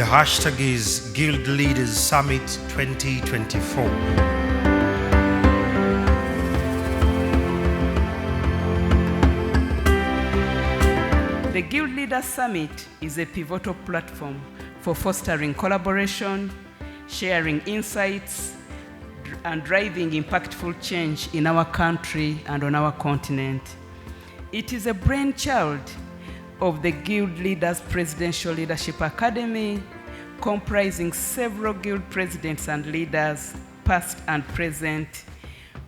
hashtag is Guild Leaders Summit 2024. The Guild Leaders Summit is a pivotal platform for fostering collaboration, sharing insights, and driving impactful change in our country and on our continent. It is a brainchild of the Guild Leaders Presidential Leadership Academy, comprising several guild presidents and leaders, past and present,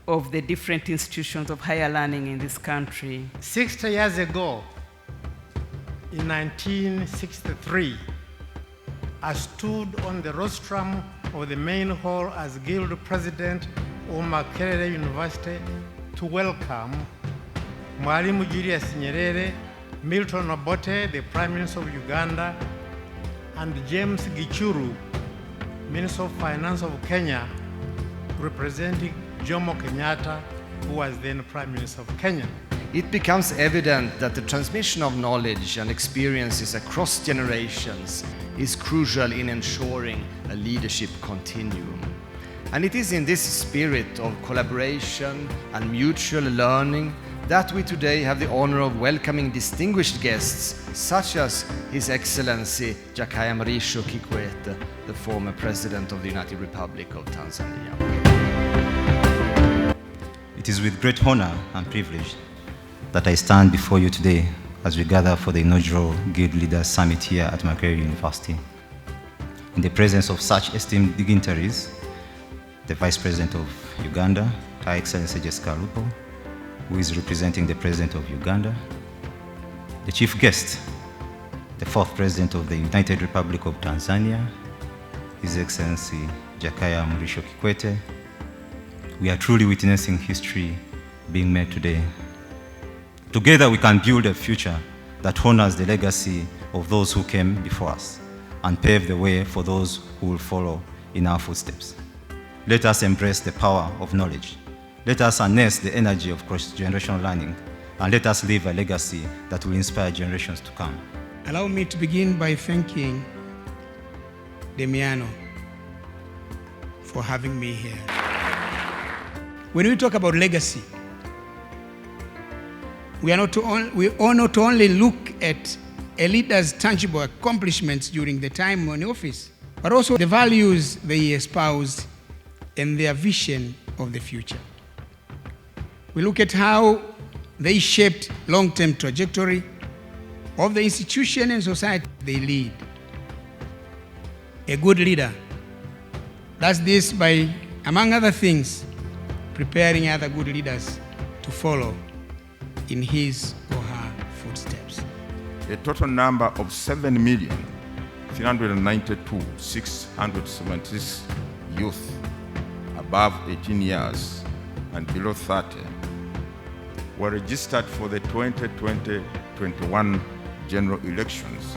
of the different institutions of higher learning in this country. 60 years ago, in 1963, I stood on the rostrum of the main hall as Guild President of Makerere University to welcome Mwalimu Julius Nyerere, Milton Obote, the Prime Minister of Uganda, and James Gichuru, Minister of Finance of Kenya, representing Jomo Kenyatta, who was then Prime Minister of Kenya. It becomes evident that the transmission of knowledge and experiences across generations is crucial in ensuring a leadership continuum. And it is in this spirit of collaboration and mutual learning that we today have the honor of welcoming distinguished guests such as His Excellency Jakaya Mrisho Kikwete, the former President of the United Republic of Tanzania. It is with great honor and privilege that I stand before you today as we gather for the inaugural Guild Leaders Summit here at Makerere University. In the presence of such esteemed dignitaries, the Vice President of Uganda, Her Excellency Jessica Lupo, who is representing the President of Uganda, the Chief Guest, the fourth President of the United Republic of Tanzania, His Excellency Jakaya Mrisho Kikwete. We are truly witnessing history being made today. Together we can build a future that honors the legacy of those who came before us and pave the way for those who will follow in our footsteps. Let us embrace the power of knowledge. Let us harness the energy of cross-generational learning, and let us leave a legacy that will inspire generations to come. Allow me to begin by thanking Demiano for having me here. When we talk about legacy, we ought not only look at a leader's tangible accomplishments during the time in office, but also the values they espoused and their vision of the future. We look at how they shaped long-term trajectory of the institution and society they lead. A good leader does this by, among other things, preparing other good leaders to follow in his or her footsteps. A total number of 7,392,676 youth above 18 years and below 30 were registered for the 2020-21 general elections,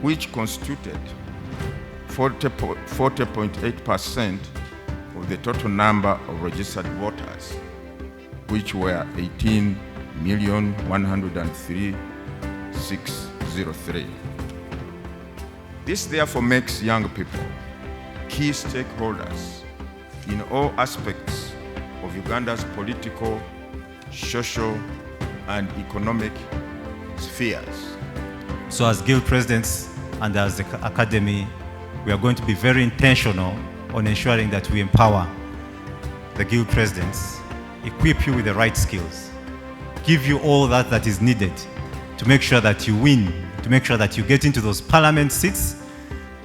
which constituted 40.8% of the total number of registered voters, which were 18,103,603. This therefore makes young people key stakeholders in all aspects of Uganda's political, social, and economic spheres. So as Guild Presidents and as the Academy, we are going to be very intentional on ensuring that we empower the Guild Presidents, equip you with the right skills, give you all that is needed to make sure that you win, to make sure that you get into those parliament seats,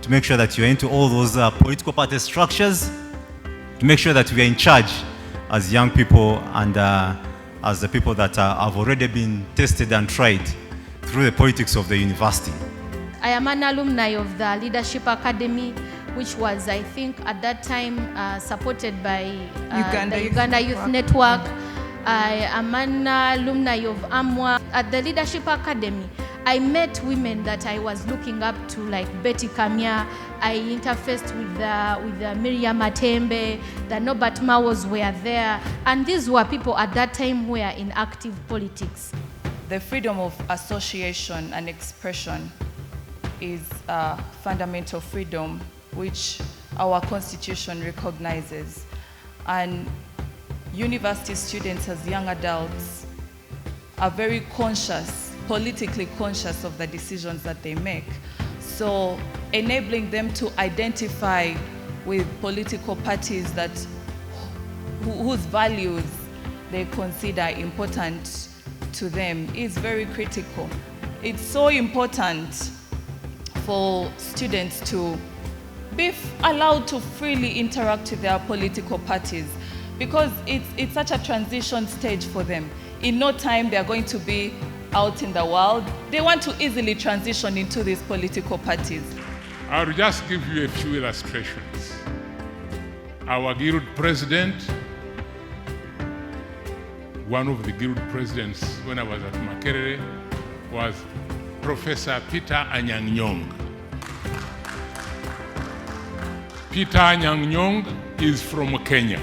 to make sure that you're into all those political party structures, to make sure that we are in charge as young people and as the people that have already been tested and tried through the politics of the university. I am an alumni of the Leadership Academy, which was, I think, at that time supported by the Uganda Youth Network. I am an alumni of AMWA. At the Leadership Academy, I met women that I was looking up to, like Betty Kamya. I interfaced with Miriam Matembe, the Norbert Mawos were there. And these were people at that time who were in active politics. The freedom of association and expression is fundamental freedom, which our constitution recognizes. And university students as young adults are very conscious, politically conscious of the decisions that they make. So enabling them to identify with political parties whose values they consider important to them is very critical. It's so important for students to be allowed to freely interact with their political parties, because it's such a transition stage for them. In no time they're going to be out in the world. They want to easily transition into these political parties. I'll just give you a few illustrations. Our guild president, one of the guild presidents when I was at Makerere, was Professor Peter Anyang' Nyong'o. Peter Anyang' Nyong'o is from Kenya.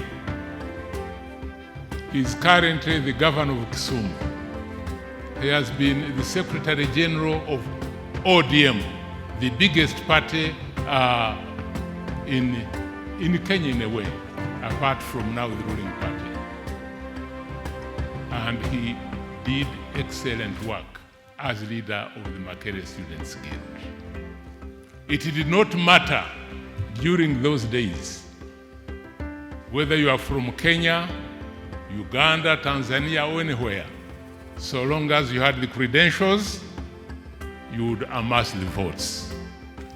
He's currently the governor of Kisumu. He has been the Secretary General of ODM, the biggest party in Kenya in a way, apart from now the ruling party. And he did excellent work as leader of the Makerere Students Guild. It did not matter during those days whether you are from Kenya, Uganda, Tanzania, or anywhere. So long as you had the credentials, you would amass the votes.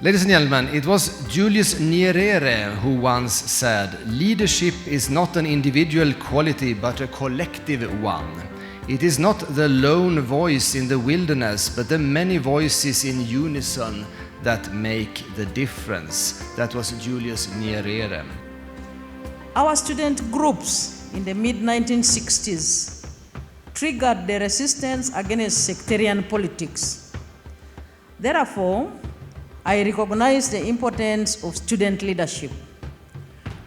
Ladies and gentlemen, it was Julius Nyerere who once said, "Leadership is not an individual quality but a collective one. It is not the lone voice in the wilderness but the many voices in unison that make the difference." That was Julius Nyerere. Our student groups in the mid-1960s triggered the resistance against sectarian politics. Therefore, I recognize the importance of student leadership.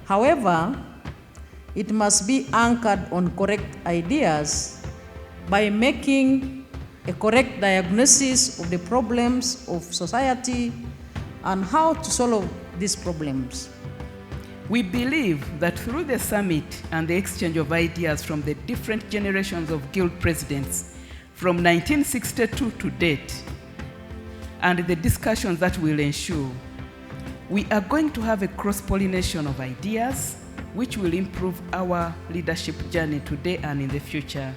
However, it must be anchored on correct ideas by making a correct diagnosis of the problems of society and how to solve these problems. We believe that through the summit and the exchange of ideas from the different generations of guild presidents from 1962 to date, and the discussions that will ensue, we are going to have a cross-pollination of ideas which will improve our leadership journey today and in the future.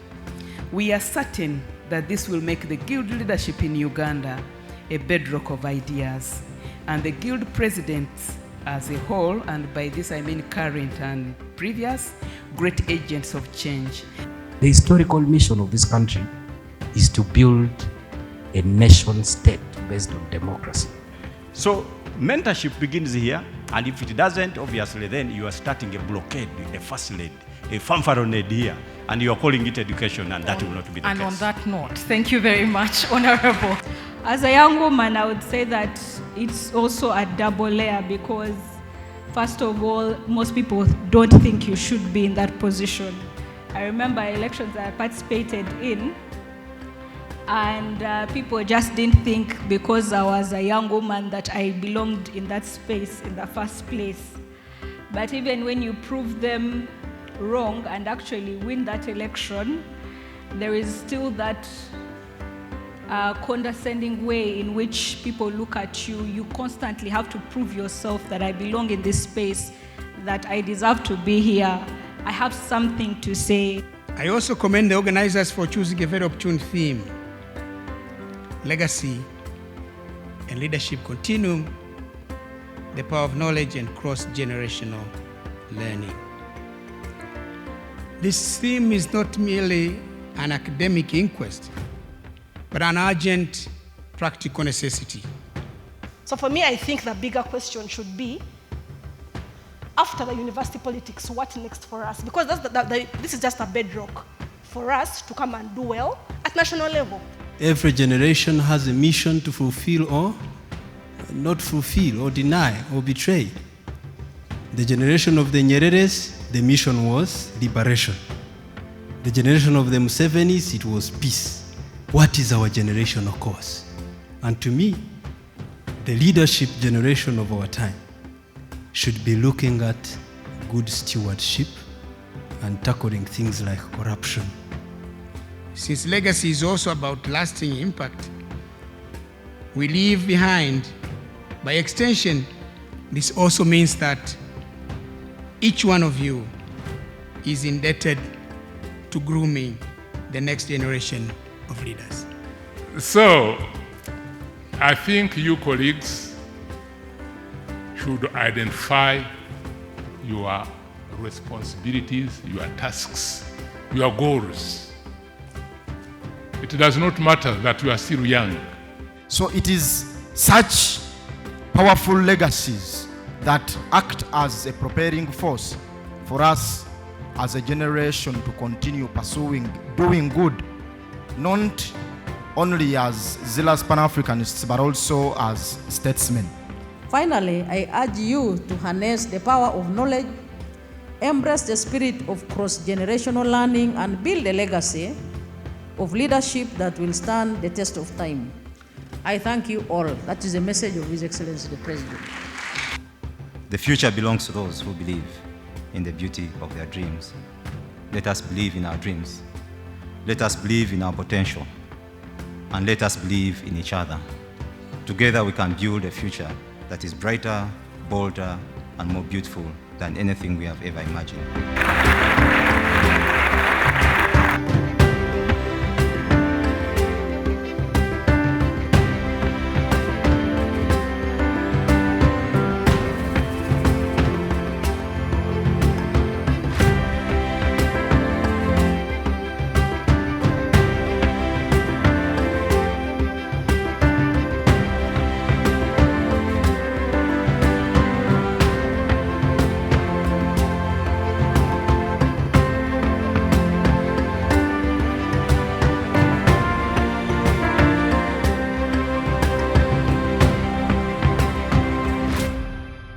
We are certain that this will make the guild leadership in Uganda a bedrock of ideas, and the guild presidents as a whole, and by this I mean current and previous, great agents of change. The historical mission of this country is to build a nation state based on democracy. So mentorship begins here, and if it doesn't, obviously then you are starting a blockade, a facility, a fanfaronade here, and you are calling it education, and that will not be the case. And on that note, thank you very much, Honorable. As a young woman, I would say that it's also a double layer, because first of all, most people don't think you should be in that position. I remember elections I participated in, and people just didn't think because I was a young woman that I belonged in that space in the first place. But even when you prove them wrong and actually win that election, there is still that condescending way in which people look at you. You constantly have to prove yourself that I belong in this space, that I deserve to be here, I have something to say. I also commend the organizers for choosing a very opportune theme: legacy and leadership continuum, the power of knowledge and cross-generational learning. This theme is not merely an academic inquest, but an urgent practical necessity. So for me, I think the bigger question should be, after the university politics, what next for us? Because this is just a bedrock for us to come and do well at national level. Every generation has a mission to fulfill or not fulfill or deny or betray. The generation of the Nyereres, the mission was liberation. The generation of the Musevenis, it was peace. What is our generational course? And to me, the leadership generation of our time should be looking at good stewardship and tackling things like corruption. Since legacy is also about lasting impact, we leave behind, by extension, this also means that each one of you is indebted to grooming the next generation of leaders. So, I think you colleagues should identify your responsibilities, your tasks, your goals. It does not matter that you are still young. So it is such powerful legacies that act as a propelling force for us as a generation to continue pursuing, doing good, not only as zealous Pan-Africanists, but also as statesmen. Finally, I urge you to harness the power of knowledge, embrace the spirit of cross-generational learning, and build a legacy of leadership that will stand the test of time. I thank you all. That is the message of His Excellency the President. The future belongs to those who believe in the beauty of their dreams. Let us believe in our dreams. Let us believe in our potential. And let us believe in each other. Together we can build a future that is brighter, bolder, and more beautiful than anything we have ever imagined.